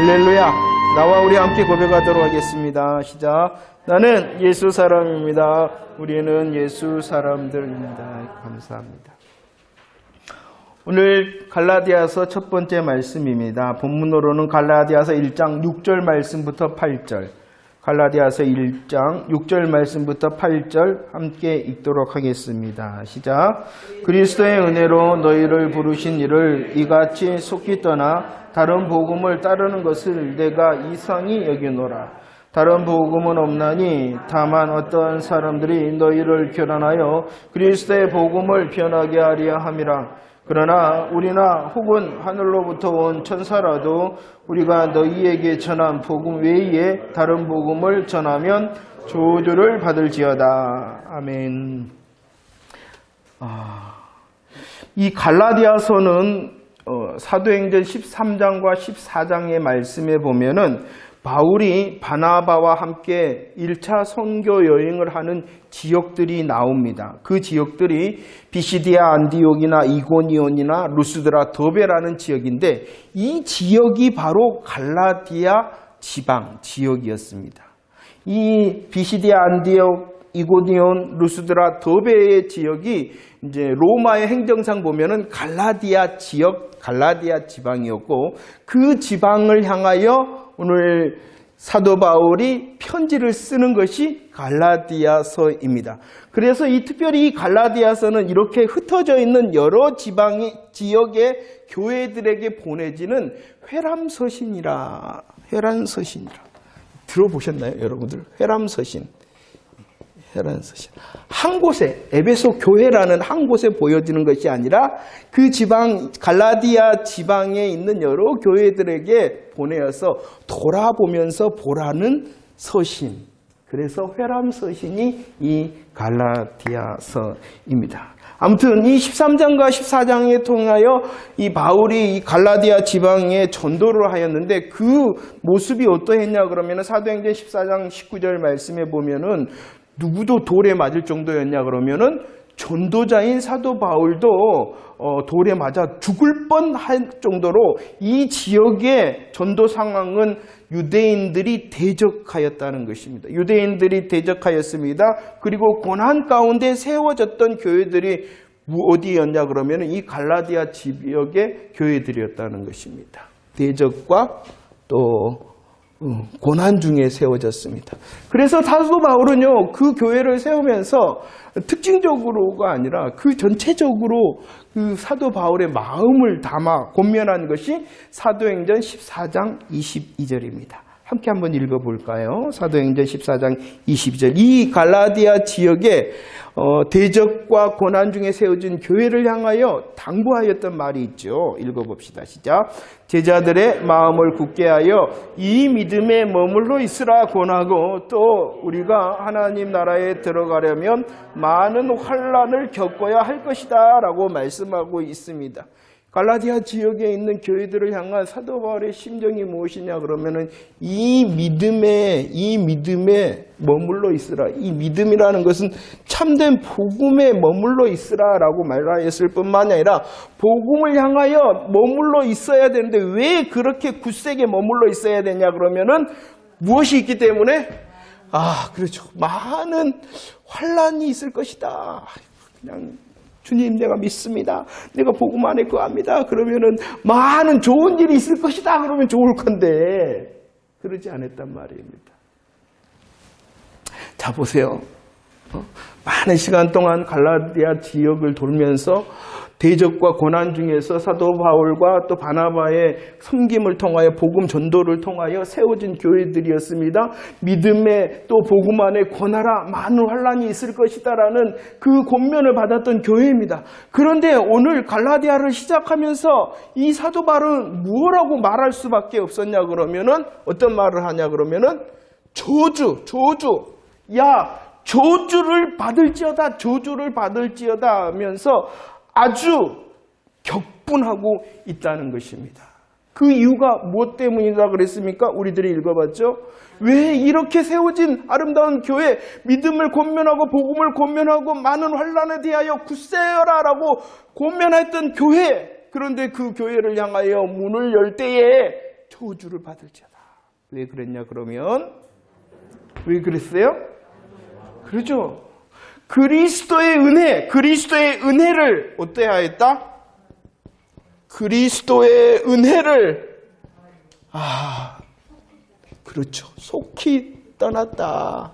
할렐루야. 나와 우리 함께 고백하도록 하겠습니다. 시작. 나는 예수 사람입니다. 우리는 예수 사람들입니다. 감사합니다. 오늘 갈라디아서 첫 번째 말씀입니다. 본문으로는 갈라디아서 1장 6절 말씀부터 8절, 갈라디아서 1장 6절 말씀부터 8절 함께 읽도록 하겠습니다. 시작. 그리스도의 은혜로 너희를 부르신 이를 이같이 속히 떠나 다른 복음을 따르는 것을 내가 이상히 여기노라. 다른 복음은 없나니 다만 어떠한 사람들이 너희를 교란하여 그리스도의 복음을 변하게 하려 함이라. 그러나 우리나 혹은 하늘로부터 온 천사라도 우리가 너희에게 전한 복음 외에 다른 복음을 전하면 저주를 받을지어다. 아멘. 이 갈라디아서는 사도행전 13장과 14장의 말씀에 보면은 바울이 바나바와 함께 1차 선교 여행을 하는 지역들이 나옵니다. 그 지역들이 비시디아 안디옥이나 이고니온이나 루스드라 더베라는 지역인데 이 지역이 바로 갈라디아 지방 지역이었습니다. 이 비시디아 안디옥, 이고니온, 루스드라 더베의 지역이 이제 로마의 행정상 보면은 갈라디아 지역, 갈라디아 지방이었고 그 지방을 향하여 오늘 사도 바울이 편지를 쓰는 것이 갈라디아서입니다. 그래서 특별히 이 갈라디아서는 이렇게 흩어져 있는 여러 지역의 교회들에게 보내지는 회람서신이라. 들어보셨나요, 여러분들? 회람서신. 한 곳에, 에베소 교회라는 한 곳에 보여지는 것이 아니라 그 지방, 갈라디아 지방에 있는 여러 교회들에게 보내어서 돌아보면서 보라는 서신. 그래서 회람서신이 이 갈라디아서입니다. 아무튼 이 13장과 14장에 통하여 이 바울이 이 갈라디아 지방에 전도를 하였는데 그 모습이 어떠했냐 그러면 사도행전 14장 19절 말씀에 보면은 누구도 돌에 맞을 정도였냐 그러면은 전도자인 사도 바울도 돌에 맞아 죽을 뻔할 정도로 이 지역의 전도 상황은 유대인들이 대적하였다는 것입니다. 유대인들이 대적하였습니다. 그리고 고난 가운데 세워졌던 교회들이 어디였냐 그러면 이 갈라디아 지역의 교회들이었다는 것입니다. 대적과 또 고난 중에 세워졌습니다. 그래서 사도 바울은요, 그 교회를 세우면서 특징적으로가 아니라 그 전체적으로 그 사도 바울의 마음을 담아 권면한 것이 사도행전 14장 22절입니다. 함께 한번 읽어볼까요? 사도행전 14장 22절. 이 갈라디아 지역에 대적과 고난 중에 세워진 교회를 향하여 당부하였던 말이 있죠. 읽어봅시다. 시작. 제자들의 마음을 굳게 하여 이 믿음에 머물러 있으라 권하고 또 우리가 하나님 나라에 들어가려면 많은 환난을 겪어야 할 것이다 라고 말씀하고 있습니다. 갈라디아 지역에 있는 교회들을 향한 사도 바울의 심정이 무엇이냐 그러면은 이 믿음에 머물러 있으라. 이 믿음이라는 것은 참된 복음에 머물러 있으라라고 말하였을 뿐만 아니라 복음을 향하여 머물러 있어야 되는데 왜 그렇게 굳세게 머물러 있어야 되냐 그러면은 무엇이 있기 때문에 그렇죠. 많은 환난이 있을 것이다. 그냥 주님 내가 믿습니다. 내가 복음 안에 거합니다. 그러면은 많은 좋은 일이 있을 것이다. 그러면 좋을 건데 그러지 않았단 말입니다. 자 보세요. 많은 시간 동안 갈라디아 지역을 돌면서 대적과 고난 중에서 사도 바울과 또 바나바의 섬김을 통하여 복음 전도를 통하여 세워진 교회들이었습니다. 믿음에 또 복음 안에 권하라 많은 환난이 있을 것이다라는 그 권면을 받았던 교회입니다. 그런데 오늘 갈라디아를 시작하면서 이 사도 바울은 무엇라고 말할 수밖에 없었냐 그러면은 어떤 말을 하냐 그러면은 저주 저주를 받을지어다 하면서 아주 격분하고 있다는 것입니다. 그 이유가 무엇 때문이다 그랬습니까? 우리들이 읽어봤죠. 왜 이렇게 세워진 아름다운 교회, 믿음을 권면하고 복음을 권면하고 많은 환난에 대하여 굳세어라 라고 권면했던 교회, 그런데 그 교회를 향하여 문을 열 때에 저주를 받을지어다. 왜 그랬냐 그러면 왜 그랬어요? 그렇죠. 그리스도의 은혜를 어떻게 하였다? 그리스도의 은혜를 그렇죠. 속히 떠났다.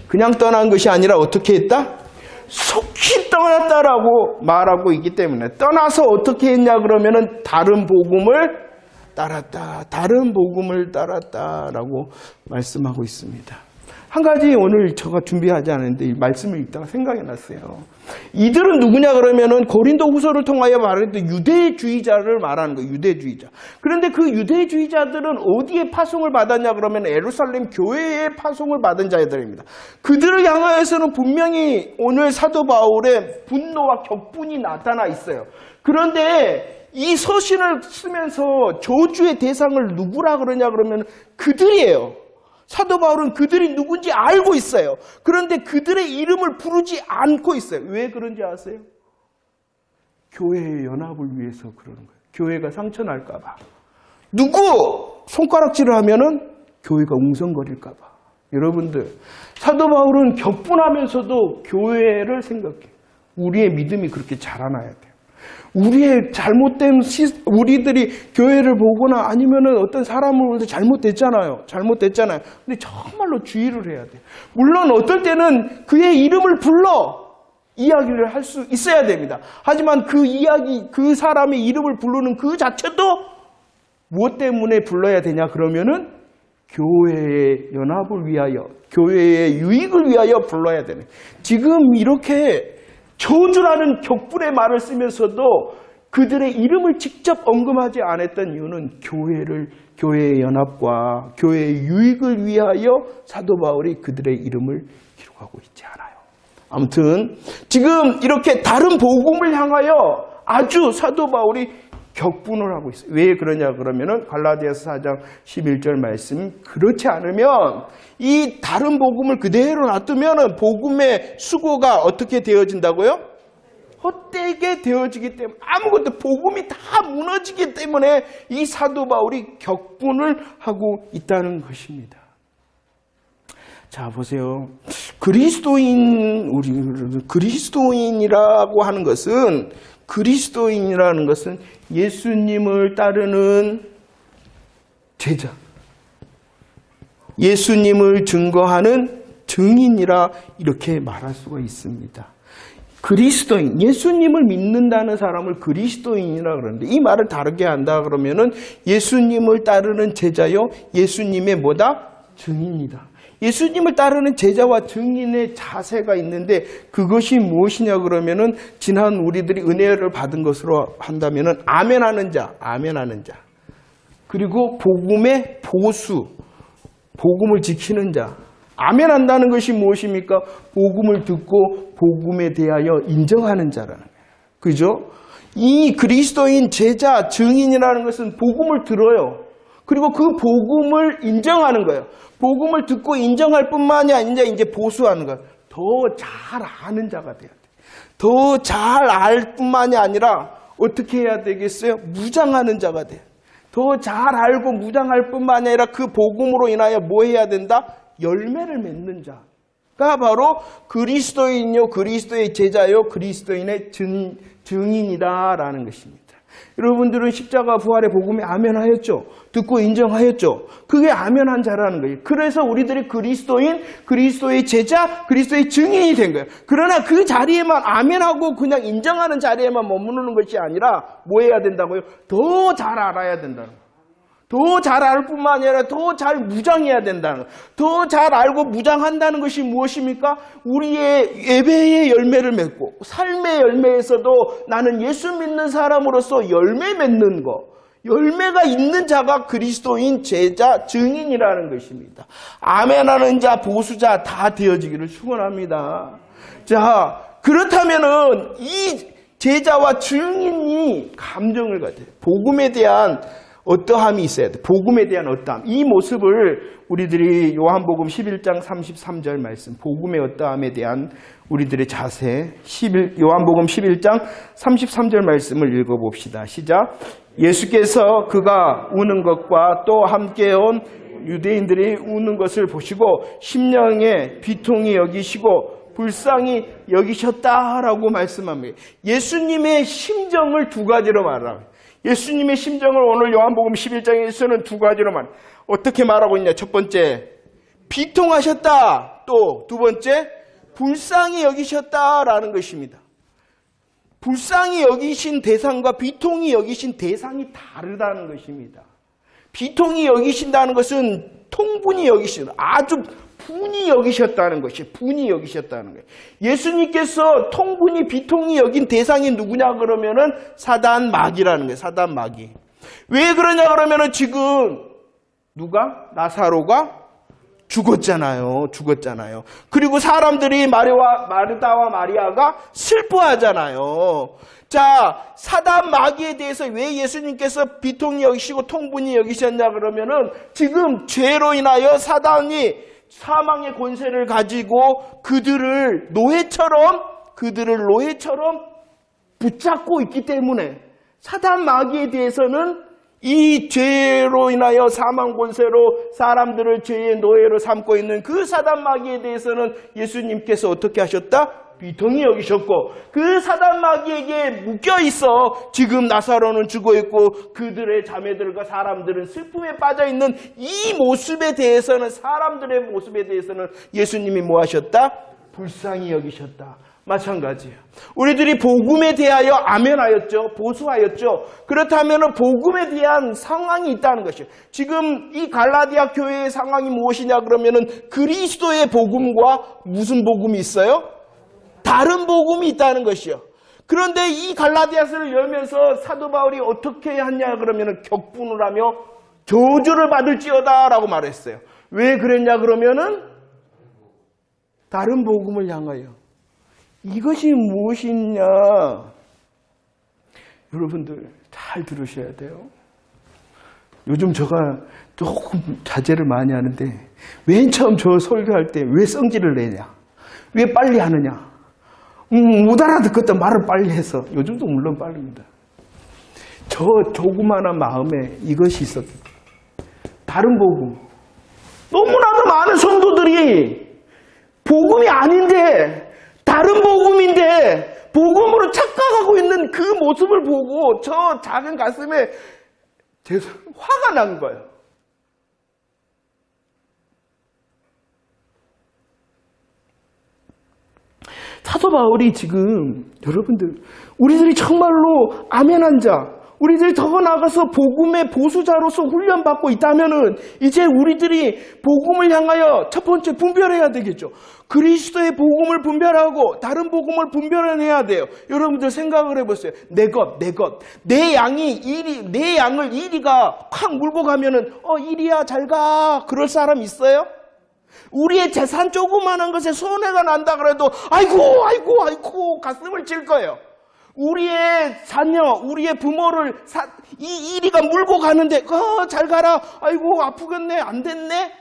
그냥 떠난 것이 아니라 어떻게 했다? 속히 떠났다라고 말하고 있기 때문에 떠나서 어떻게 했냐 그러면은 다른 복음을 따랐다라고 말씀하고 있습니다. 한 가지 오늘 제가 준비하지 않았는데 이 말씀을 읽다가 생각이 났어요. 이들은 누구냐 그러면은 고린도후서를 통하여 말했던 유대주의자를 말하는 거예요. 유대주의자. 그런데 그 유대주의자들은 어디에 파송을 받았냐 그러면 예루살렘 교회에 파송을 받은 자들입니다. 그들을 향하여서는 분명히 오늘 사도 바울의 분노와 격분이 나타나 있어요. 그런데 이 서신을 쓰면서 저주의 대상을 누구라 그러냐 그러면 그들이에요. 사도 바울은 그들이 누군지 알고 있어요. 그런데 그들의 이름을 부르지 않고 있어요. 왜 그런지 아세요? 교회의 연합을 위해서 그러는 거예요. 교회가 상처날까 봐. 누구 손가락질을 하면은 교회가 웅성거릴까 봐. 여러분들, 사도 바울은 격분하면서도 교회를 생각해요. 우리의 믿음이 그렇게 자라나야 돼요. 우리의 우리들이 교회를 보거나 아니면은 어떤 사람을 볼 때 잘못됐잖아요. 근데 정말로 주의를 해야 돼요. 물론 어떨 때는 그의 이름을 불러 이야기를 할 수 있어야 됩니다. 하지만 그 사람의 이름을 부르는 그 자체도 무엇 때문에 불러야 되냐 그러면은 교회의 연합을 위하여, 교회의 유익을 위하여 불러야 되는. 지금 이렇게 저주라는 격분의 말을 쓰면서도 그들의 이름을 직접 언급하지 않았던 이유는 교회의 연합과 교회의 유익을 위하여 사도 바울이 그들의 이름을 기록하고 있지 않아요. 아무튼 지금 이렇게 다른 복음을 향하여 아주 사도 바울이 격분을 하고 있어요. 왜 그러냐 그러면은 갈라디아서 4장 11절 말씀, 그렇지 않으면 이 다른 복음을 그대로 놔두면은 복음의 수고가 어떻게 되어진다고요? 헛되게 되어지기 때문에, 아무것도 복음이 다 무너지기 때문에 이 사도 바울이 격분을 하고 있다는 것입니다. 자, 보세요. 그리스도인이라고 하는 것은, 그리스도인이라는 것은 예수님을 따르는 제자, 예수님을 증거하는 증인이라 이렇게 말할 수가 있습니다. 그리스도인, 예수님을 믿는다는 사람을 그리스도인이라 그러는데, 이 말을 다르게 한다 그러면은 예수님을 따르는 제자요, 예수님의 뭐다? 증인이다. 예수님을 따르는 제자와 증인의 자세가 있는데, 그것이 무엇이냐 그러면은 지난 우리들이 은혜를 받은 것으로 한다면은 아멘하는 자, 그리고 복음의 보수, 복음을 지키는 자. 아멘한다는 것이 무엇입니까? 복음을 듣고 복음에 대하여 인정하는 자라는 거예요. 그죠? 이 그리스도인 제자, 증인이라는 것은 복음을 들어요. 그리고 그 복음을 인정하는 거예요. 복음을 듣고 인정할 뿐만이 아니라 이제 보수하는 거예요. 더 잘 아는 자가 돼야 돼. 더 잘 알 뿐만이 아니라 어떻게 해야 되겠어요? 무장하는 자가 돼요. 더 잘 알고 무장할 뿐만이 아니라 그 복음으로 인하여 뭐 해야 된다? 열매를 맺는 자가 바로 그리스도인요, 그리스도의 제자요, 그리스도인의 증인이다라는 것입니다. 여러분들은 십자가 부활의 복음에 아멘하였죠? 듣고 인정하였죠? 그게 아멘한 자라는 거예요. 그래서 우리들이 그리스도인, 그리스도의 제자, 그리스도의 증인이 된 거예요. 그러나 그 자리에만 아멘하고 그냥 인정하는 자리에만 머무르는 것이 아니라 뭐 해야 된다고요? 더 잘 알아야 된다는 거예요. 더 잘 알 뿐만 아니라 더 잘 무장해야 된다는 거예요. 더 잘 알고 무장한다는 것이 무엇입니까? 우리의 예배의 열매를 맺고 삶의 열매에서도 나는 예수 믿는 사람으로서 열매 맺는 것, 열매가 있는 자가 그리스도인 제자 증인이라는 것입니다. 아멘하는 자, 보수자 다 되어지기를 축원합니다. 자, 그렇다면은 이 제자와 증인이 감정을 가져요. 복음에 대한 어떠함이 있어야 돼. 복음에 대한 어떠함. 이 모습을 우리들이 요한복음 11장 33절 말씀, 복음의 어떠함에 대한 우리들의 자세, 요한복음 11장 33절 말씀을 읽어봅시다. 시작. 예수께서 그가 우는 것과 또 함께 온 유대인들이 우는 것을 보시고 심령에 비통히 여기시고 불쌍히 여기셨다라고 말씀합니다. 예수님의 심정을 두 가지로 말합니다. 예수님의 심정을 오늘 요한복음 11장에서는 두 가지로 어떻게 말하고 있냐. 첫 번째, 비통하셨다. 또 두 번째, 불쌍히 여기셨다라는 것입니다. 불쌍히 여기신 대상과 비통히 여기신 대상이 다르다는 것입니다. 비통히 여기신다는 것은 통분히 여기신다. 아주 분이 여기셨다는 것이 분이 여기셨다는 거예요. 예수님께서 통분이 비통히 여긴 대상이 누구냐 그러면은 사단 마귀라는 거예요. 사단 마귀. 왜 그러냐 그러면은 지금 누가? 나사로가 죽었잖아요. 그리고 사람들이 마르다와 마리아가 슬퍼하잖아요. 자, 사단 마귀에 대해서 왜 예수님께서 비통히 여기시고 통분히 여기셨냐 그러면은 지금 죄로 인하여 사단이 사망의 권세를 가지고 그들을 노예처럼 붙잡고 있기 때문에 사단 마귀에 대해서는 이 죄로 인하여 사망 권세로 사람들을 죄의 노예로 삼고 있는 그 사단 마귀에 대해서는 예수님께서 어떻게 하셨다? 비통히 여기셨고 그 사단 마귀에게 묶여 있어 지금 나사로는 죽어 있고 그들의 자매들과 사람들은 슬픔에 빠져 있는 이 모습에 대해서는 사람들의 모습에 대해서는 예수님이 뭐 하셨다? 불쌍히 여기셨다. 마찬가지예요. 우리들이 복음에 대하여 아멘하였죠. 보수하였죠. 그렇다면 복음에 대한 상황이 있다는 것이에요. 지금 이 갈라디아 교회의 상황이 무엇이냐 그러면은 그리스도의 복음과 무슨 복음이 있어요? 다른 복음이 있다는 것이요. 그런데 이 갈라디아서를 열면서 사도 바울이 어떻게 했냐 그러면은 격분을 하며 저주를 받을지어다라고 말했어요. 왜 그랬냐 그러면은 다른 복음을 향하여. 이것이 무엇이냐? 여러분들 잘 들으셔야 돼요. 요즘 제가 조금 자제를 많이 하는데 맨 처음 저 설교할 때 왜 성질을 내냐? 왜 빨리 하느냐? 못 알아듣겠다 말을 빨리 해서 요즘도 물론 빠릅니다. 저 조그마한 마음에 이것이 있었어요. 다른 복음. 너무나도 많은 성도들이 복음이 아닌데 다른 복음인데 복음으로 착각하고 있는 그 모습을 보고 저 작은 가슴에 화가 난 거예요. 사도 바울이 지금 여러분들 우리들이 정말로 아멘한 자 우리들이 더 나아가서 복음의 보수자로서 훈련받고 있다면은 이제 우리들이 복음을 향하여 첫 번째 분별해야 되겠죠. 그리스도의 복음을 분별하고 다른 복음을 분별해내야 돼요. 여러분들 생각을 해보세요. 내 양을 이리가 확 물고 가면은 이리야 잘 가. 그럴 사람 있어요? 우리의 재산 조그마한 것에 손해가 난다 그래도 아이고 가슴을 칠 거예요. 우리의 자녀, 우리의 부모를 이리가 물고 가는데 잘 가라. 아이고 아프겠네. 안 됐네.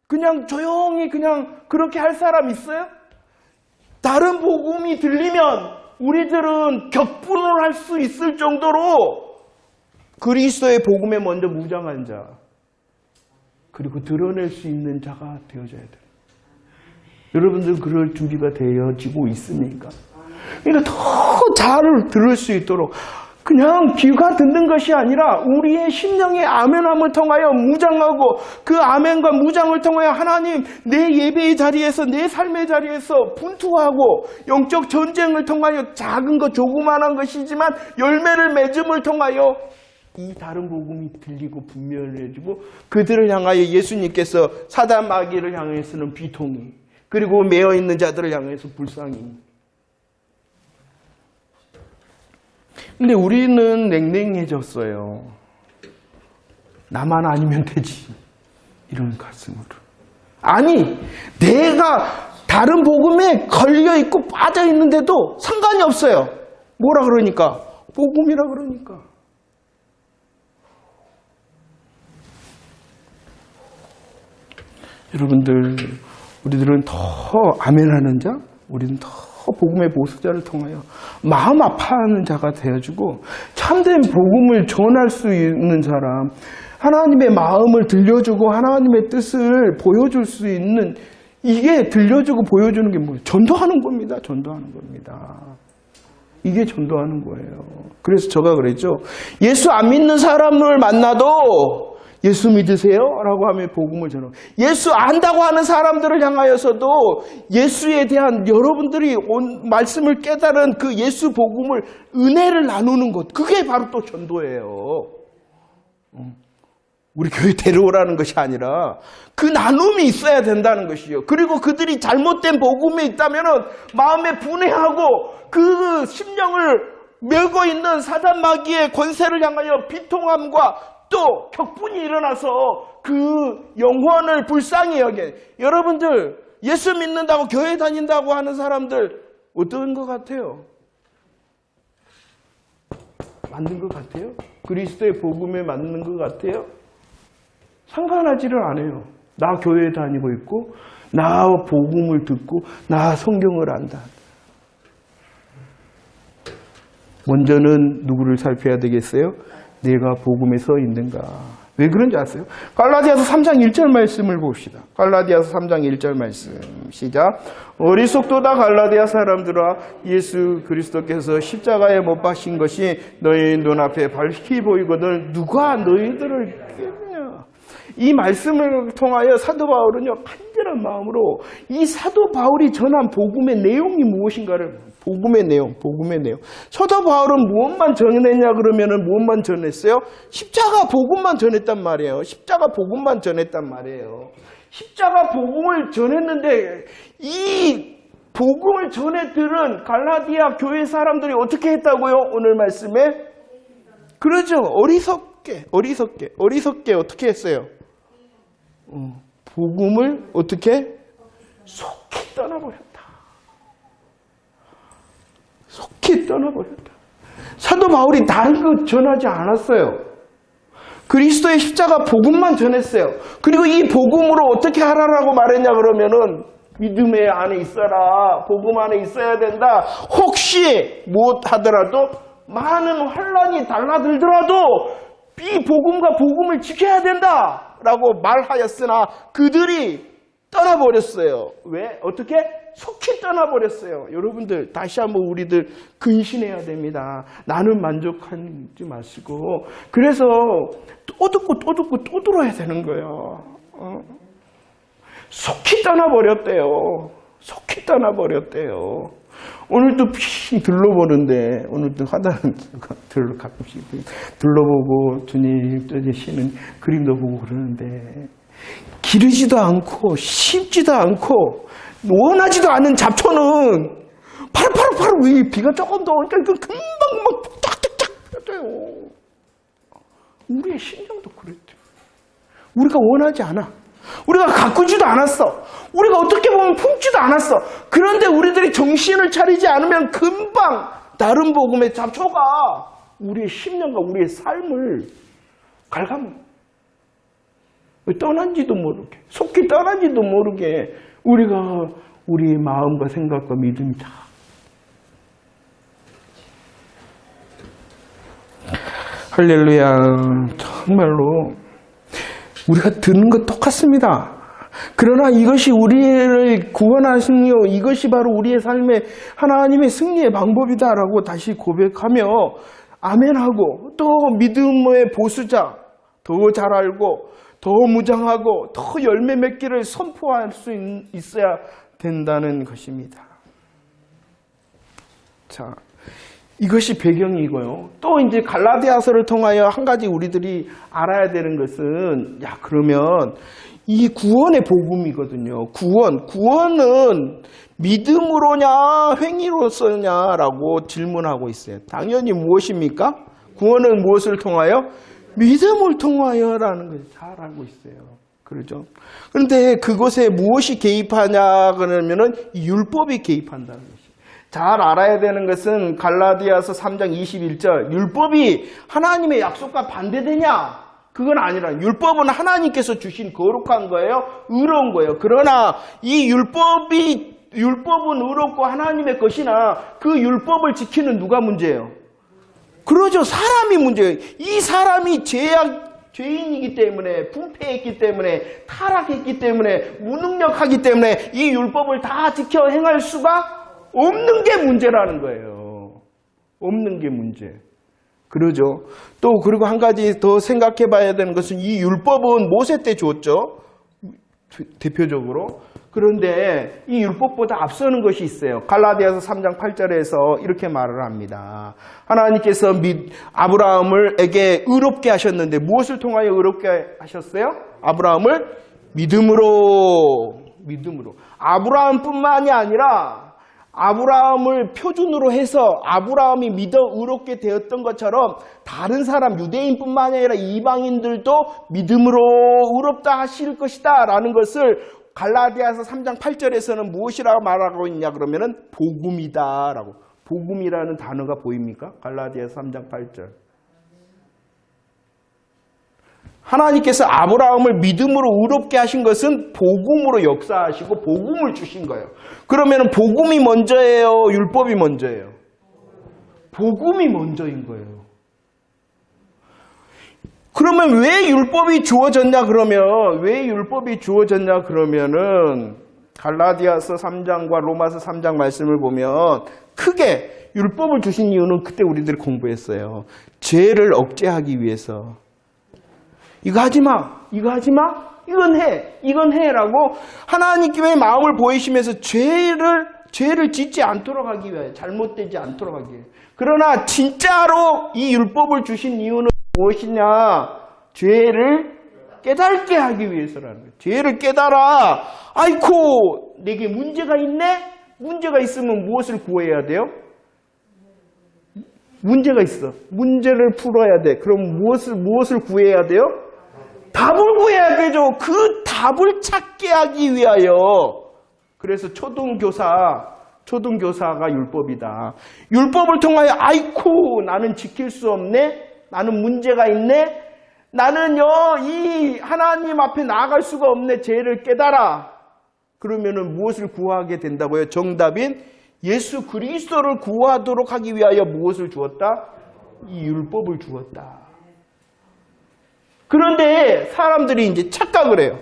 그냥 조용히 그냥 그렇게 할 사람 있어요? 다른 복음이 들리면 우리들은 격분을 할 수 있을 정도로 그리스도의 복음에 먼저 무장한 자 그리고 드러낼 수 있는 자가 되어져야 돼요. 여러분들 그럴 준비가 되어지고 있습니까? 그러니까 더 잘 들을 수 있도록 그냥 귀가 듣는 것이 아니라 우리의 심령의 아멘함을 통하여 무장하고 그 아멘과 무장을 통하여 하나님 내 예배의 자리에서 내 삶의 자리에서 분투하고 영적 전쟁을 통하여 작은 것 조그만한 것이지만 열매를 맺음을 통하여 이 다른 복음이 들리고 분별해지고 그들을 향하여 예수님께서 사단 마귀를 향해서는 비통이 그리고 매어있는 자들을 향해서 불쌍히. 근데 우리는 냉랭해졌어요. 나만 아니면 되지. 이런 가슴으로. 아니, 내가 다른 복음에 걸려있고 빠져있는데도 상관이 없어요. 뭐라 그러니까? 복음이라 그러니까. 여러분들, 우리들은 더 아멘하는 자, 우리는 더 복음의 보수자를 통하여 마음 아파하는 자가 되어주고 참된 복음을 전할 수 있는 사람, 하나님의 마음을 들려주고 하나님의 뜻을 보여줄 수 있는, 이게 들려주고 보여주는 게 뭐예요? 전도하는 겁니다. 전도하는 겁니다. 이게 전도하는 거예요. 그래서 제가 그랬죠. 예수 안 믿는 사람을 만나도 예수 믿으세요? 라고 하면 복음을 전하고, 예수 안다고 하는 사람들을 향하여서도 예수에 대한 여러분들이 말씀을 깨달은 그 예수 복음을, 은혜를 나누는 것, 그게 바로 또 전도예요. 우리 교회 데려오라는 것이 아니라 그 나눔이 있어야 된다는 것이죠. 그리고 그들이 잘못된 복음에 있다면 마음에 분해하고 그 심령을 메고 있는 사단 마귀의 권세를 향하여 비통함과 또 격분이 일어나서 그 영혼을 불쌍히 여겨. 여러분들, 예수 믿는다고 교회 다닌다고 하는 사람들 어떤 것 같아요? 맞는 것 같아요? 그리스도의 복음에 맞는 것 같아요? 상관하지를 않아요. 나 교회 다니고 있고, 나 복음을 듣고, 나 성경을 안다. 먼저는 누구를 살펴야 되겠어요? 내가 복음에 서 있는가. 왜 그런지 아세요? 갈라디아서 3장 1절 말씀을 봅시다. 갈라디아서 3장 1절 말씀. 시작. 어리석도다 갈라디아 사람들아, 예수 그리스도께서 십자가에 못 박힌 것이 너희 눈앞에 밝히 보이거든 누가 너희들을 깨느냐. 이 말씀을 통하여 사도 바울은요, 간절한 마음으로 이 사도 바울이 전한 복음의 내용이 무엇인가를, 복음의 내용. 사도 바울은 무엇만 전했냐 그러면은 무엇만 전했어요? 십자가 복음만 전했단 말이에요. 십자가 복음만 전했단 말이에요. 십자가 복음을 전했는데 이 복음을 전해 들은 갈라디아 교회 사람들이 어떻게 했다고요? 오늘 말씀에? 그러죠. 어리석게 어떻게 했어요? 복음을 어떻게? 속히 떠나버렸다. 사도 바울이 다른 거 전하지 않았어요. 그리스도의 십자가 복음만 전했어요. 그리고 이 복음으로 어떻게 하라라고 말했냐 그러면은 믿음의 안에 있어라. 복음 안에 있어야 된다. 혹시 못하더라도 많은 환란이 달라들더라도 이 복음과 복음을 지켜야 된다라고 말하였으나 그들이 떠나버렸어요. 왜? 어떻게? 속히 떠나버렸어요. 여러분들 다시 한번 우리들 근신해야 됩니다. 나는 만족하지 마시고. 그래서 또 듣고 또 들어야 되는 거예요. 속히 떠나버렸대요. 오늘도 핑 둘러보는데, 오늘도 하다는 가끔씩 둘러보고 주님 떠지시는 그림도 보고 그러는데, 기르지도 않고 심지도 않고 원하지도 않은 잡초는 바로 비가 조금 더 오니까 금방 막 쫙쫙쫙 펴져요. 우리의 심정도 그랬죠. 우리가 원하지 않아. 우리가 가꾸지도 않았어. 우리가 어떻게 보면 품지도 않았어. 그런데 우리들이 정신을 차리지 않으면 금방 다른 복음의 잡초가 우리의 심령과 우리의 삶을 갉아먹어. 떠난지도 모르게, 속히 떠난지도 모르게 우리가 우리의 마음과 생각과 믿음이 다. 할렐루야. 정말로 우리가 듣는 것 똑같습니다. 그러나 이것이 우리를 구원하시며 이것이 바로 우리의 삶의 하나님의 승리의 방법이다라고 다시 고백하며 아멘하고, 또 믿음의 보수자, 더 잘 알고 더 무장하고 더 열매 맺기를 선포할 수 있어야 된다는 것입니다. 자, 이것이 배경이고요. 또 이제 갈라디아서를 통하여 한 가지 우리들이 알아야 되는 것은, 그러면 이 구원의 복음이거든요. 구원은 믿음으로냐 행위로서냐라고 질문하고 있어요. 당연히 무엇입니까? 구원은 무엇을 통하여? 믿음을 통하여라는 것을 잘 알고 있어요. 그렇죠? 그런데 그것에 무엇이 개입하냐 그러면은 율법이 개입한다는 것이에요. 잘 알아야 되는 것은 갈라디아서 3장 21절, 율법이 하나님의 약속과 반대되냐? 그건 아니라 율법은 하나님께서 주신 거룩한 거예요. 의로운 거예요. 그러나 이 율법은 의롭고 하나님의 것이나 그 율법을 지키는 누가 문제예요? 그러죠. 사람이 문제예요. 이 사람이 죄인이기 때문에, 부패했기 때문에, 타락했기 때문에, 무능력하기 때문에 이 율법을 다 지켜 행할 수가 없는 게 문제라는 거예요. 없는 게 문제. 그러죠. 또 그리고 한 가지 더 생각해 봐야 되는 것은 이 율법은 모세 때 주었죠. 대표적으로. 그런데 이 율법보다 앞서는 것이 있어요. 갈라디아서 3장 8절에서 이렇게 말을 합니다. 하나님께서 아브라함에게 의롭게 하셨는데 무엇을 통하여 의롭게 하셨어요? 아브라함을 믿음으로. 아브라함뿐만이 아니라 아브라함을 표준으로 해서 아브라함이 믿어 의롭게 되었던 것처럼 다른 사람, 유대인뿐만 아니라 이방인들도 믿음으로 의롭다 하실 것이다 라는 것을 갈라디아서 3장 8절에서는 무엇이라고 말하고 있냐 그러면은 복음이다 라고. 복음이라는 단어가 보입니까? 갈라디아서 3장 8절. 하나님께서 아브라함을 믿음으로 의롭게 하신 것은 복음으로 역사하시고 복음을 주신 거예요. 그러면 복음이 먼저예요? 율법이 먼저예요? 복음이 먼저인 거예요. 그러면 왜 율법이 주어졌냐 그러면은 갈라디아서 3장과 로마서 3장 말씀을 보면 크게 율법을 주신 이유는 그때 우리들이 공부했어요. 죄를 억제하기 위해서. 이거 하지 마. 이건 해라고 하나님께 마음을 보이시면서 죄를 짓지 않도록 하기 위해, 잘못되지 않도록 하기 위해. 그러나 진짜로 이 율법을 주신 이유는 무엇이냐? 죄를 깨닫게 하기 위해서라는 거예요. 죄를 깨달아. 아이고, 내게 문제가 있네? 문제가 있으면 무엇을 구해야 돼요? 문제가 있어. 문제를 풀어야 돼. 그럼 무엇을 구해야 돼요? 답을 구해야 되죠. 그 답을 찾게 하기 위하여. 그래서 초등교사가 율법이다. 율법을 통하여 아이고 나는 지킬 수 없네. 나는 문제가 있네. 나는요 이 하나님 앞에 나아갈 수가 없네. 죄를 깨달아. 그러면은 무엇을 구하게 된다고요? 정답인 예수 그리스도를 구하도록 하기 위하여 무엇을 주었다? 이 율법을 주었다. 그런데 사람들이 이제 착각을 해요.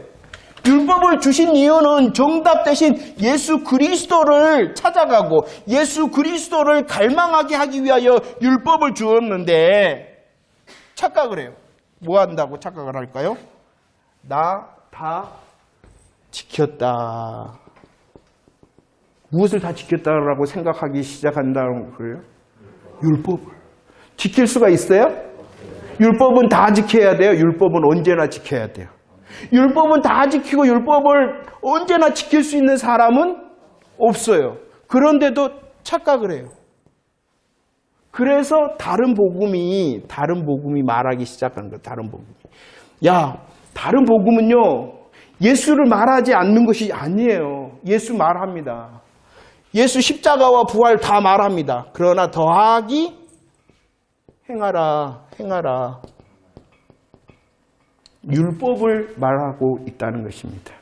율법을 주신 이유는 정답 대신 예수 그리스도를 찾아가고 예수 그리스도를 갈망하게 하기 위하여 율법을 주었는데 착각을 해요. 뭐 한다고 착각을 할까요? 나 다 지켰다. 무엇을 다 지켰다라고 생각하기 시작한다는 거예요? 율법을. 지킬 수가 있어요? 율법은 다 지켜야 돼요. 율법은 언제나 지켜야 돼요. 율법은 다 지키고 율법을 언제나 지킬 수 있는 사람은 없어요. 그런데도 착각을 해요. 그래서 다른 복음이 말하기 시작한 거예요. 다른 복음이. 다른 복음은요. 예수를 말하지 않는 것이 아니에요. 예수 말합니다. 예수 십자가와 부활 다 말합니다. 그러나 더하기 행하라. 율법을 말하고 있다는 것입니다.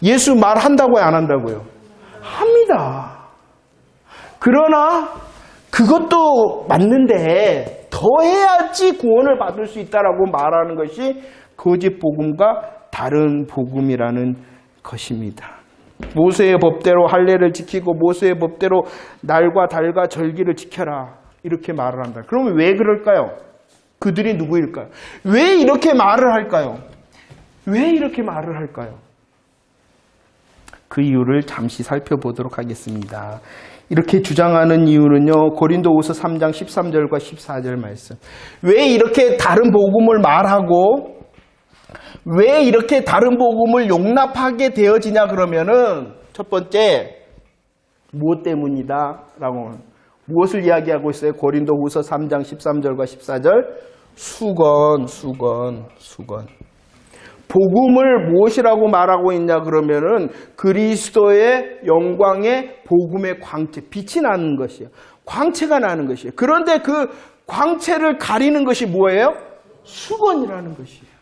예수 말한다고요? 안 한다고요? 합니다. 그러나 그것도 맞는데 더 해야지 구원을 받을 수 있다라고 말하는 것이 거짓 복음과 다른 복음이라는 것입니다. 모세의 법대로 할례를 지키고 모세의 법대로 날과 달과 절기를 지켜라. 이렇게 말을 한다. 그러면 왜 그럴까요? 그들이 누구일까요? 왜 이렇게 말을 할까요? 그 이유를 잠시 살펴보도록 하겠습니다. 이렇게 주장하는 이유는요. 고린도후서 3장 13절과 14절 말씀. 왜 이렇게 다른 복음을 말하고 왜 이렇게 다른 복음을 용납하게 되어지냐 그러면은 첫 번째 무엇 때문이다 라고 무엇을 이야기하고 있어요? 고린도후서 3장 13절과 14절 수건. 복음을 무엇이라고 말하고 있냐 그러면은 그리스도의 영광의 복음의 광채, 빛이 나는 것이에요. 광채가 나는 것이에요. 그런데 그 광채를 가리는 것이 뭐예요? 수건이라는 것이에요.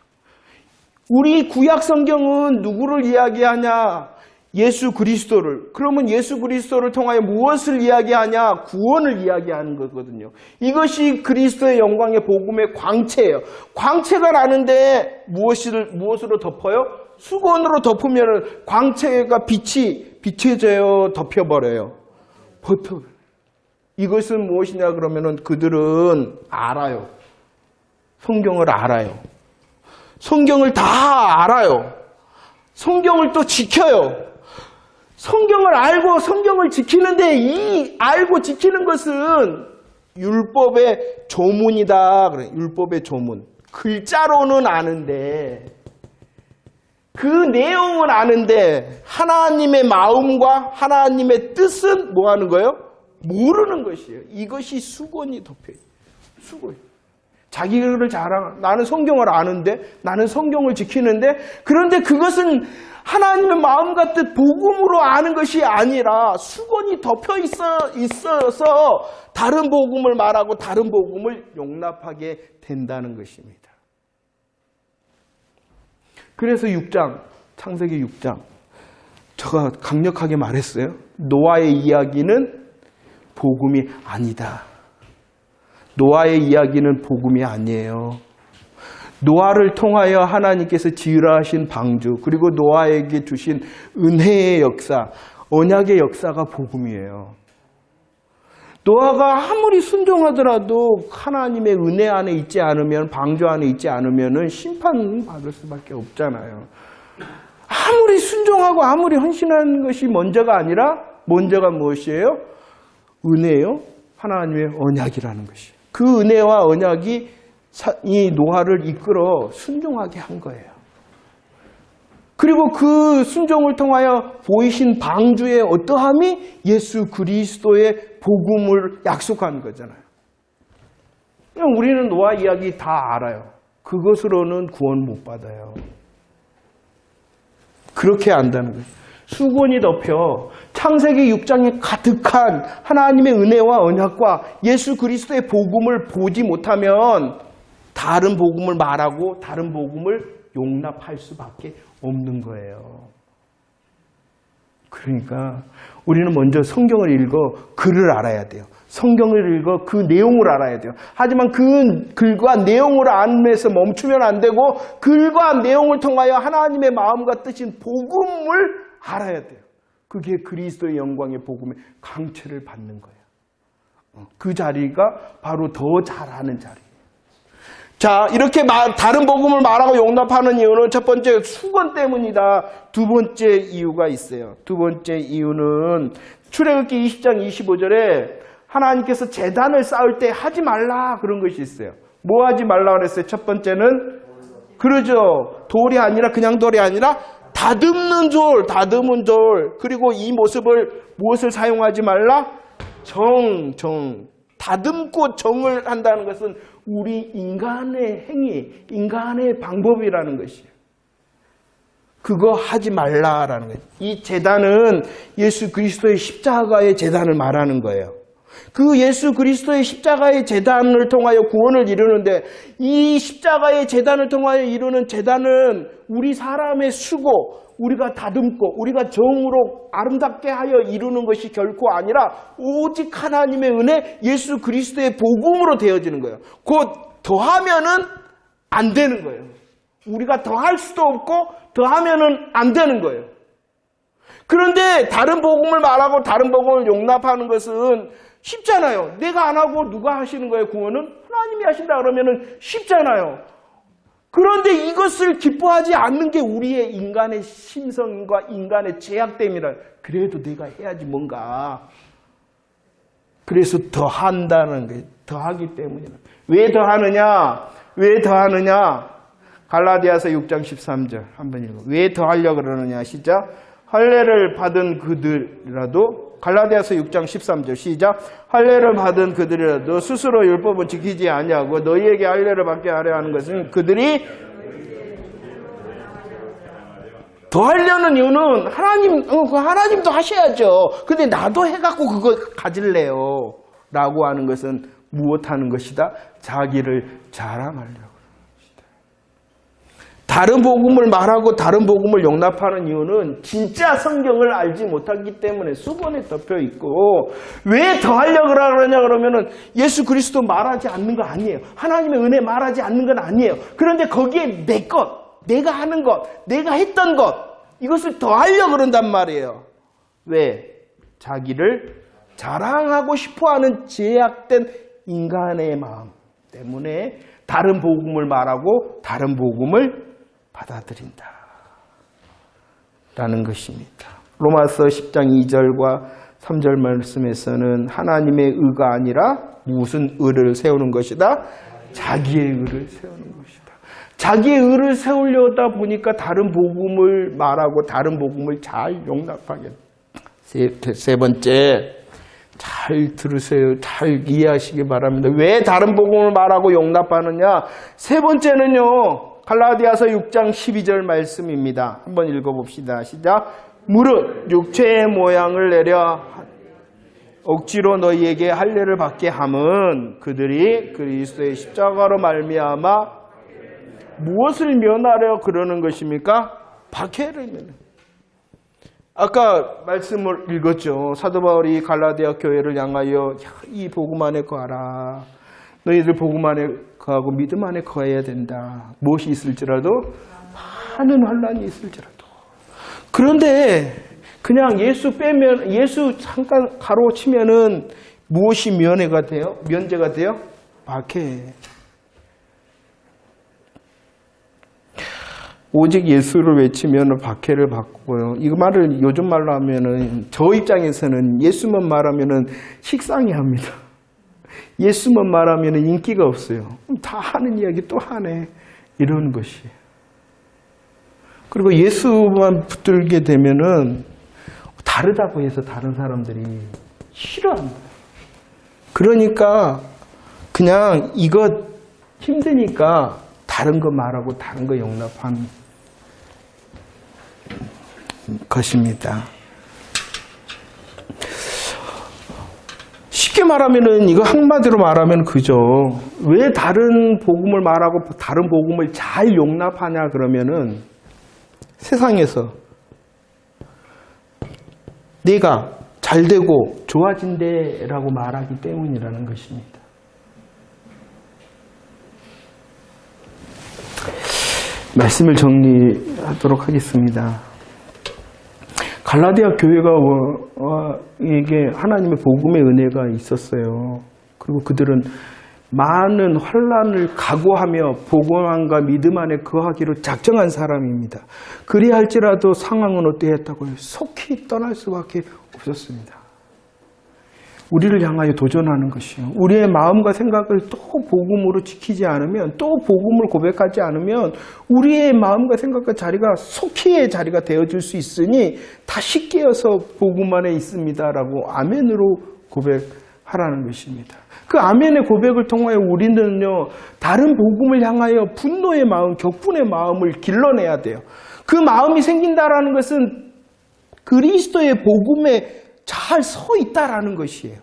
우리 구약 성경은 누구를 이야기하냐? 예수 그리스도를. 그러면 예수 그리스도를 통하여 무엇을 이야기하냐? 구원을 이야기하는 거거든요. 이것이 그리스도의 영광의 복음의 광채예요. 광채가 나는데 무엇으로 덮어요? 수건으로 덮으면 광채가 비춰져요, 덮여버려요. 이것은 무엇이냐 그러면은 그들은 알아요. 성경을 알아요. 성경을 다 알아요. 성경을 또 지켜요. 성경을 알고 성경을 지키는데 이 알고 지키는 것은 율법의 조문이다. 그래. 율법의 조문. 글자로는 아는데 그 내용은 아는데 하나님의 마음과 하나님의 뜻은 뭐 하는 거예요? 모르는 것이에요. 이것이 수건이 덮여요. 수건. 자기를 자랑, 나는 성경을 아는데, 나는 성경을 지키는데, 그런데 그것은 하나님의 마음과 뜻, 복음으로 아는 것이 아니라 수건이 덮여 있어서 다른 복음을 말하고 다른 복음을 용납하게 된다는 것입니다. 그래서 6장, 창세기 6장, 제가 강력하게 말했어요. 노아의 이야기는 복음이 아니다. 노아의 이야기는 복음이 아니에요. 노아를 통하여 하나님께서 지으라 하신 방주, 그리고 노아에게 주신 은혜의 역사, 언약의 역사가 복음이에요. 노아가 아무리 순종하더라도 하나님의 은혜 안에 있지 않으면, 방주 안에 있지 않으면 심판받을 수밖에 없잖아요. 아무리 순종하고 아무리 헌신하는 것이 먼저가 아니라 먼저가 무엇이에요? 은혜요? 하나님의 언약이라는 것이에요. 그 은혜와 언약이 이 노아를 이끌어 순종하게 한 거예요. 그리고 그 순종을 통하여 보이신 방주의 어떠함이 예수 그리스도의 복음을 약속한 거잖아요. 우리는 노아 이야기 다 알아요. 그것으로는 구원 못 받아요. 그렇게 안다는 거예요. 수건이 덮여 창세기 6장에 가득한 하나님의 은혜와 언약과 예수 그리스도의 복음을 보지 못하면 다른 복음을 말하고 다른 복음을 용납할 수밖에 없는 거예요. 그러니까 우리는 먼저 성경을 읽어 글을 알아야 돼요. 성경을 읽어 그 내용을 알아야 돼요. 하지만 그 글과 내용을 알면서 멈추면 안 되고 글과 내용을 통하여 하나님의 마음과 뜻인 복음을 알아야 돼요. 그게 그리스도의 영광의 복음의 강체를 받는 거예요. 그 자리가 바로 더 잘하는 자리예요. 자, 이렇게 다른 복음을 말하고 용납하는 이유는 첫 번째 수건 때문이다. 두 번째 이유가 있어요. 두 번째 이유는 출애굽기 20장 25절에 하나님께서 제단을 쌓을 때 하지 말라 그런 것이 있어요. 뭐 하지 말라 그랬어요? 첫 번째는 그러죠. 돌이 아니라 그냥 돌이 아니라 다듬는 다듬은 돌. 그리고 이 무엇을 사용하지 말라? 정. 다듬고 정을 한다는 것은 우리 인간의 행위, 인간의 방법이라는 것이에요. 그거 하지 말라라는 거예요. 이 제단은 예수 그리스도의 십자가의 제단을 말하는 거예요. 그 예수 그리스도의 십자가의 제단을 통하여 구원을 이루는데 이 십자가의 제단을 통하여 이루는 제단은 우리 사람의 수고, 우리가 다듬고 우리가 정으로 아름답게 하여 이루는 것이 결코 아니라 오직 하나님의 은혜, 예수 그리스도의 복음으로 되어지는 거예요. 곧 더하면은 안 되는 거예요. 우리가 더할 수도 없고 더하면은 안 되는 거예요. 그런데 다른 복음을 말하고 다른 복음을 용납하는 것은 쉽잖아요. 내가 안 하고 누가 하시는 거예요, 구원은? 하나님이 하신다 그러면은 쉽잖아요. 그런데 이것을 기뻐하지 않는 게 우리의 인간의 심성과 인간의 죄악됨이라. 그래도 내가 해야지 뭔가. 그래서 더 한다는 거예요. 더 하기 때문이라. 왜 더 하느냐? 왜 더 하느냐? 갈라디아서 6장 13절 한번 읽어. 왜 더 하려고 그러느냐? 시작. 할례를 받은 그들이라도 갈라디아서 6장 13절 시작. 할례를 받은 그들이라도 스스로 율법을 지키지 아니하고 너희에게 할례를 받게 하려 하는 것은 그들이 더 하려는 이유는 하나님도 하셔야죠. 근데 나도 해갖고 그거 가질래요 라고 하는 것은 무엇하는 것이다? 자기를 자랑하려고. 다른 복음을 말하고 다른 복음을 용납하는 이유는 진짜 성경을 알지 못하기 때문에 수건에 덮여 있고, 왜 더 하려고 그러냐 그러면은 예수 그리스도 말하지 않는 거 아니에요. 하나님의 은혜 말하지 않는 건 아니에요. 그런데 거기에 내 것, 내가 하는 것, 내가 했던 것, 이것을 더 하려고 그런단 말이에요. 왜? 자기를 자랑하고 싶어하는 제약된 인간의 마음 때문에 다른 복음을 말하고 다른 복음을 받아들인다 라는 것입니다. 로마서 10장 2절과 3절 말씀에서는 하나님의 의가 아니라 무슨 의를 세우는 것이다? 자기의 의를 세우는 것이다. 자기의 의를 세우려다 보니까 다른 복음을 말하고 다른 복음을 잘 용납하겠다. 세 번째, 잘 들으세요. 잘 이해하시기 바랍니다. 왜 다른 복음을 말하고 용납하느냐? 세 번째는요, 갈라디아서 6장 12절 말씀입니다. 한번 읽어봅시다. 시작. 무릇 육체의 모양을 내려 억지로 너희에게 할례를 받게 함은 그들이 그리스도의 십자가로 말미암아 무엇을 면하려 그러는 것입니까? 박해를 면하려. 아까 말씀을 읽었죠. 사도 바울이 갈라디아 교회를 향하여 이 복음 안에 거하라. 너희들 복음 안에 거하고 믿음 안에 거해야 된다. 무엇이 있을지라도 많은 환난이 있을지라도. 그런데 그냥 예수 빼면, 예수 잠깐 가로치면은 무엇이 면회가 돼요? 면제가 돼요? 박해. 오직 예수를 외치면 박해를 받고요. 이 말을 요즘 말로 하면은, 저 입장에서는 예수만 말하면은 식상해 합니다. 예수만 말하면은 인기가 없어요. 다 하는 이야기 또 하네. 이러는 것이에요. 그리고 예수만 붙들게 되면은 다르다고 해서 다른 사람들이 싫어합니다. 그러니까 그냥 이것 힘드니까 다른 거 말하고 다른 거 용납하는 것입니다. 쉽게 말하면은, 이거 한마디로 말하면 그죠. 왜 다른 복음을 말하고 다른 복음을 잘 용납하냐 그러면은, 세상에서 내가 잘 되고 좋아진대라고 말하기 때문이라는 것입니다. 말씀을 정리하도록 하겠습니다. 갈라디아 교회가에게 하나님의 복음의 은혜가 있었어요. 그리고 그들은 많은 환난을 각오하며 복음과 믿음 안에 거하기로 작정한 사람입니다. 그리할지라도 상황은 어떠했다고요? 속히 떠날 수밖에 없었습니다. 우리를 향하여 도전하는 것이요. 우리의 마음과 생각을 또 복음으로 지키지 않으면, 또 복음을 고백하지 않으면 우리의 마음과 생각과 자리가 속히의 자리가 되어질 수 있으니 다시 깨어서 복음 안에 있습니다라고 아멘으로 고백하라는 것입니다. 그 아멘의 고백을 통하여 우리는요, 다른 복음을 향하여 분노의 마음, 격분의 마음을 길러내야 돼요. 그 마음이 생긴다라는 것은 그리스도의 복음에 잘 서 있다라는 것이에요.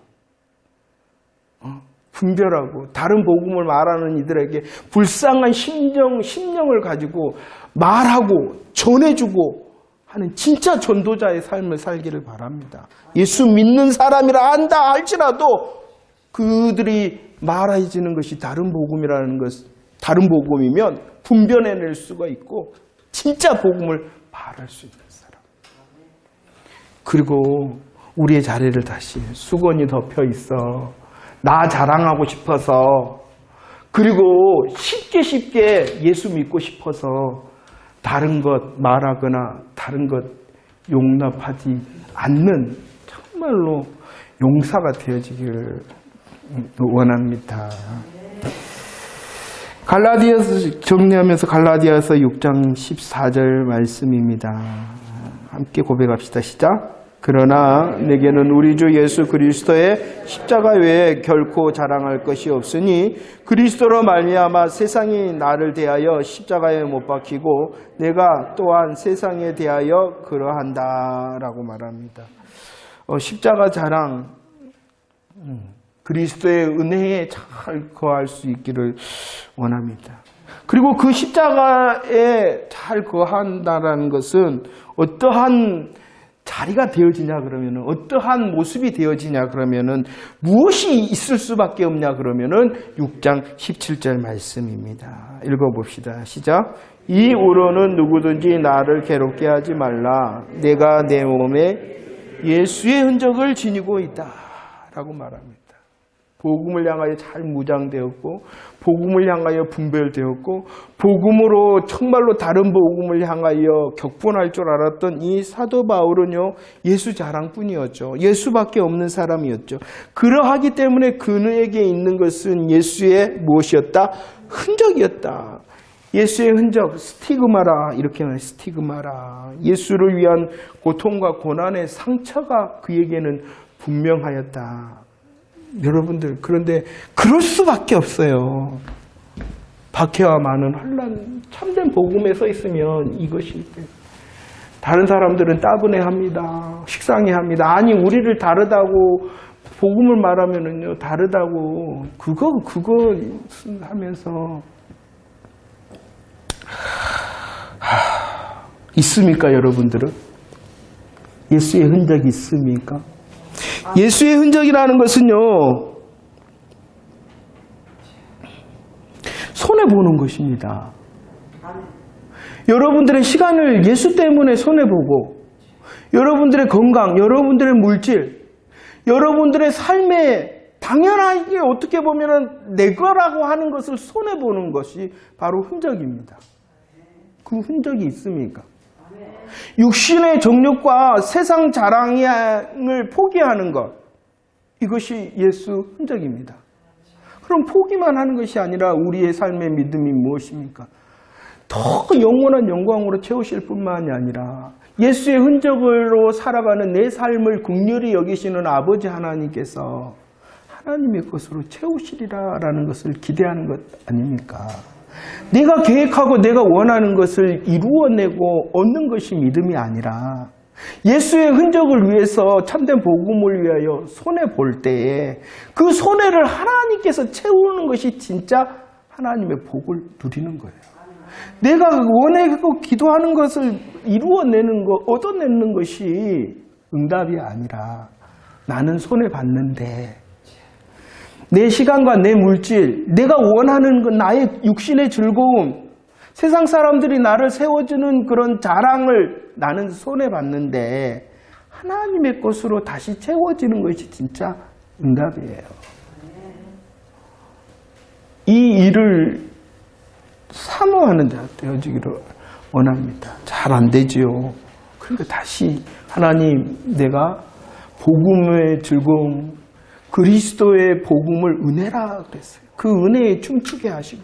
분별하고 다른 복음을 말하는 이들에게 불쌍한 심령을 가지고 말하고 전해주고 하는 진짜 전도자의 삶을 살기를 바랍니다. 예수 믿는 사람이라 한다 할지라도 그들이 말해지는 것이 다른 복음이라는 것, 다른 복음이면 분별해낼 수가 있고 진짜 복음을 말할 수 있는 사람. 그리고 우리의 자리를 다시 수건이 덮여 있어. 나 자랑하고 싶어서, 그리고 쉽게 예수 믿고 싶어서 다른 것 말하거나 다른 것 용납하지 않는 정말로 용사가 되어지기를 원합니다. 갈라디아서 정리하면서 갈라디아서 6장 14절 말씀입니다. 함께 고백합시다. 시작. 그러나 내게는 우리 주 예수 그리스도의 십자가 외에 결코 자랑할 것이 없으니 그리스도로 말미암아 세상이 나를 대하여 십자가에 못 박히고 내가 또한 세상에 대하여 그러한다라고 말합니다. 십자가 자랑, 그리스도의 은혜에 잘 거할 수 있기를 원합니다. 그리고 그 십자가에 잘 거한다라는 것은 어떠한 자리가 되어지냐 그러면은, 어떠한 모습이 되어지냐 그러면은, 무엇이 있을 수밖에 없냐 그러면은 6장 17절 말씀입니다. 읽어봅시다. 시작. 이 우로는 누구든지 나를 괴롭게 하지 말라. 내가 내 몸에 예수의 흔적을 지니고 있다 라고 말합니다. 복음을 향하여 잘 무장되었고, 복음을 향하여 분별되었고, 복음으로 정말로 다른 복음을 향하여 격분할 줄 알았던 이 사도 바울은요, 예수 자랑뿐이었죠. 예수밖에 없는 사람이었죠. 그러하기 때문에 그에게 있는 것은 예수의 무엇이었다? 흔적이었다. 예수의 흔적, 스티그마라, 이렇게 말해요. 스티그마라. 예수를 위한 고통과 고난의 상처가 그에게는 분명하였다. 여러분들, 그런데 그럴 수밖에 없어요. 박해와 많은 환난, 참된 복음에 서 있으면 이것이 다른 사람들은 따분해합니다. 식상해합니다. 아니, 우리를 다르다고 복음을 말하면은요, 다르다고 그거 하면서 있습니까, 여러분들은? 예수의 흔적이 있습니까? 예수의 흔적이라는 것은요, 손해보는 것입니다. 여러분들의 시간을 예수 때문에 손해보고, 여러분들의 건강, 여러분들의 물질, 여러분들의 삶에 당연하게 어떻게 보면 내 거라고 하는 것을 손해보는 것이 바로 흔적입니다. 그 흔적이 있습니까? 육신의 정욕과 세상 자랑을 포기하는 것, 이것이 예수 흔적입니다. 그럼 포기만 하는 것이 아니라 우리의 삶의 믿음이 무엇입니까? 더 영원한 영광으로 채우실 뿐만이 아니라 예수의 흔적으로 살아가는 내 삶을 긍휼히 여기시는 아버지 하나님께서 하나님의 것으로 채우시리라라는 것을 기대하는 것 아닙니까? 내가 계획하고 내가 원하는 것을 이루어내고 얻는 것이 믿음이 아니라 예수의 흔적을 위해서 참된 복음을 위하여 손해볼 때에 그 손해를 하나님께서 채우는 것이 진짜 하나님의 복을 누리는 거예요. 내가 원하고 기도하는 것을 이루어내는 것, 얻어내는 것이 응답이 아니라 나는 손해봤는데 내 시간과 내 물질, 내가 원하는 것, 나의 육신의 즐거움, 세상 사람들이 나를 세워주는 그런 자랑을 나는 손해봤는데 하나님의 것으로 다시 채워지는 것이 진짜 응답이에요. 이 일을 사모하는 자 되어지기를 원합니다. 잘 안 되지요. 그러니까 다시 하나님, 내가 복음의 즐거움, 그리스도의 복음을 은혜라 그랬어요. 그 은혜에 춤추게 하시고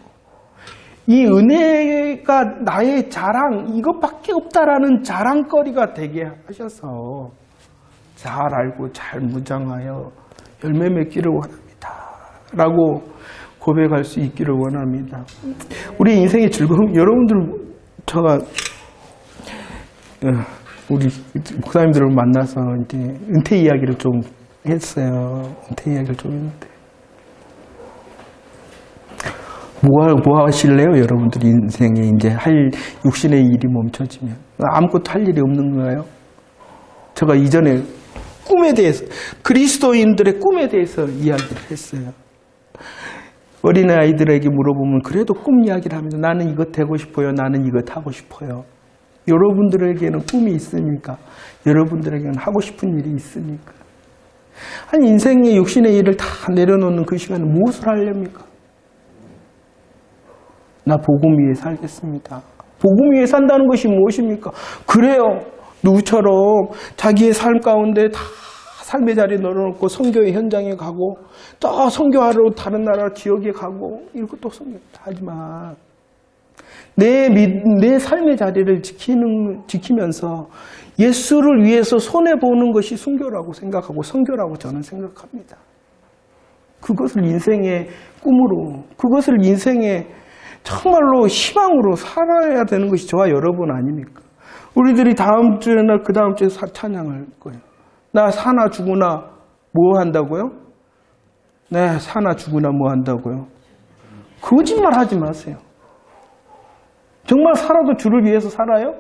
이 은혜가 나의 자랑, 이것밖에 없다라는 자랑거리가 되게 하셔서 잘 알고 잘 무장하여 열매 맺기를 원합니다 라고 고백할 수 있기를 원합니다. 우리 인생의 즐거움, 여러분들, 우리 목사님들을 만나서 이제 은퇴 이야기를 좀 했어요. 은퇴 이야기를 좀 했는데. 뭐 하실래요? 여러분들 인생에 이제 할 육신의 일이 멈춰지면. 아무것도 할 일이 없는 거예요? 제가 이전에 꿈에 대해서, 그리스도인들의 꿈에 대해서 이야기를 했어요. 어린아이들에게 물어보면 그래도 꿈 이야기를 하면서 나는 이것 되고 싶어요. 나는 이것 하고 싶어요. 여러분들에게는 꿈이 있습니까? 여러분들에게는 하고 싶은 일이 있습니까? 아니, 인생의 육신의 일을 다 내려놓는 그 시간에 무엇을 하렵니까? 나 복음 위에 살겠습니다. 복음 위에 산다는 것이 무엇입니까? 그래요. 누구처럼 자기의 삶 가운데 다 삶의 자리에 넣어놓고 선교의 현장에 가고 또 선교하러 다른 나라 지역에 가고 이렇게 또 선교. 하지만 내 삶의 자리를 지키면서 예수를 위해서 손해보는 것이 순교라고 생각하고 선교라고 저는 생각합니다. 그것을 인생의 꿈으로, 그것을 인생의 정말로 희망으로 살아야 되는 것이 저와 여러분 아닙니까? 우리들이 다음 주나 그 다음 주에 찬양할 거예요. 나 사나 죽으나 뭐 한다고요? 네, 사나 죽으나 뭐 한다고요? 거짓말 하지 마세요. 정말 살아도 주를 위해서 살아요?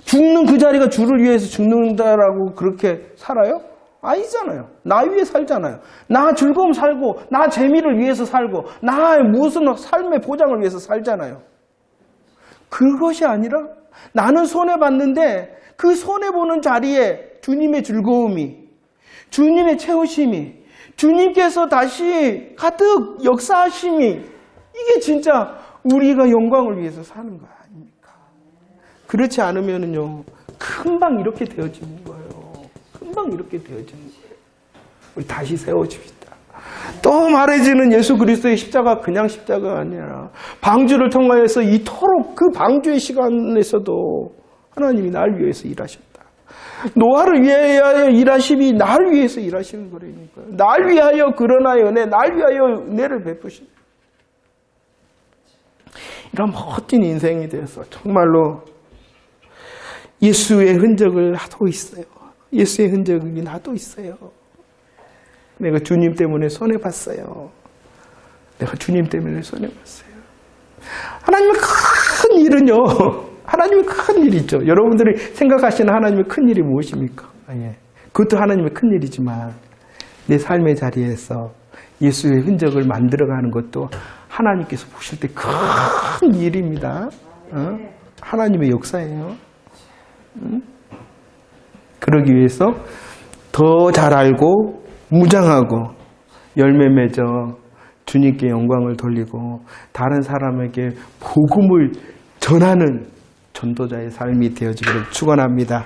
죽는 그 자리가 주를 위해서 죽는다라고 그렇게 살아요? 아니잖아요. 나 위해 살잖아요. 나 즐거움 살고, 나 재미를 위해서 살고, 나 무슨 삶의 보장을 위해서 살잖아요. 그것이 아니라 나는 손해봤는데 그 손해보는 자리에 주님의 즐거움이, 주님의 채우심이, 주님께서 다시 가득 역사하심이, 이게 진짜 우리가 영광을 위해서 사는 거 아닙니까? 그렇지 않으면은요, 금방 이렇게 되어지는 거예요. 금방 이렇게 되어지는 거예요. 우리 다시 세워집시다. 또 말해지는 예수 그리스도의 십자가 그냥 십자가가 아니라 방주를 통하여서 이토록 그 방주의 시간에서도 하나님이 날 위해서 일하셨다. 노아를 위하여 일하심이 날 위해서 일하시는 거라니까요. 날 위하여 그러나의 은혜, 날 위하여 은혜를 베푸신다. 이런 멋진 인생이 되어서 정말로 예수의 흔적을 나도 있어요. 예수의 흔적이 나도 있어요. 내가 주님 때문에 손해봤어요. 내가 주님 때문에 손해봤어요. 하나님의 큰 일은요, 하나님의 큰 일이죠. 여러분들이 생각하시는 하나님의 큰 일이 무엇입니까? 그것도 하나님의 큰 일이지만 내 삶의 자리에서 예수의 흔적을 만들어가는 것도 하나님께서 보실 때 큰 일입니다. 하나님의 역사예요. 그러기 위해서 더 잘 알고 무장하고 열매 맺어 주님께 영광을 돌리고 다른 사람에게 복음을 전하는 전도자의 삶이 되어지기를 축원합니다.